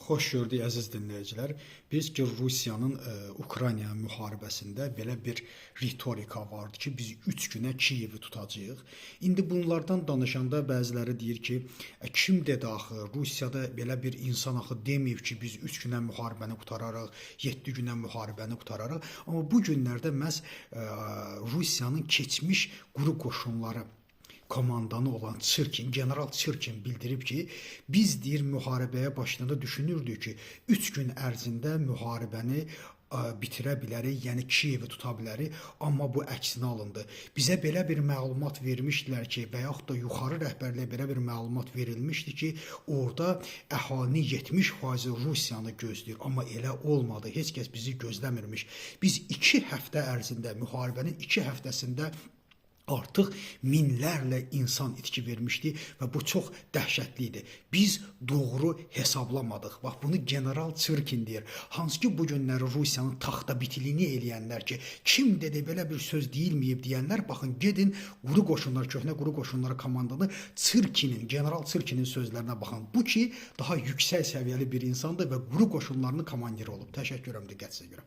Xoş gördük əziz dinləyicilər. Biz ki Rusiyanın Ukrayna müharibəsində belə bir ritorika vardı ki, biz 3 günə Kiyevi tutacağıq. İndi bunlardan danışanda bəziləri deyir ki, kim dedi axı Rusiyada belə bir insan axı deməyib ki, biz 3 günə müharibəni qutararıq, 7 günə müharibəni qutararıq. Amma bu günlərdə məhz Rusiyanın keçmiş quru qoşunları komandanı olan Çirkin, General Çirkin bildirib ki, biz deyir müharibəyə başlayanda düşünürdük ki, 3 gün ərzində müharibəni bitirə bilərik, yəni Kiyevi tuta bilərik, amma bu əksinə alındı. Bizə belə bir məlumat vermişdilər ki, və yaxud da yuxarı rəhbərliyə belə bir məlumat verilmişdi ki, orada əhalinin 70% Rusiyanı gözləyir, amma elə olmadı, heç kəs bizi gözləmirmiş. Biz 2 həftə ərzində, müharibənin 2 həftəsində artıq minlərlə insan itki vermişdi və bu çox dəhşətli idi. Biz doğru hesablamadıq. Bax, bunu General Çirkin deyir. Hansı ki, bu günləri Rusiyanın taxta bitiliyini eləyənlər ki, kim dedi belə bir söz deyilməyib deyənlər, baxın, gedin quru qoşunlar, köhnə quru qoşunları komandanı Çirkinin, General Çirkinin sözlərinə baxın. Bu ki, daha yüksək səviyyəli bir insandır və quru qoşunlarının komandiri olub. Təşəkkür edirəm diqqətinizə görə.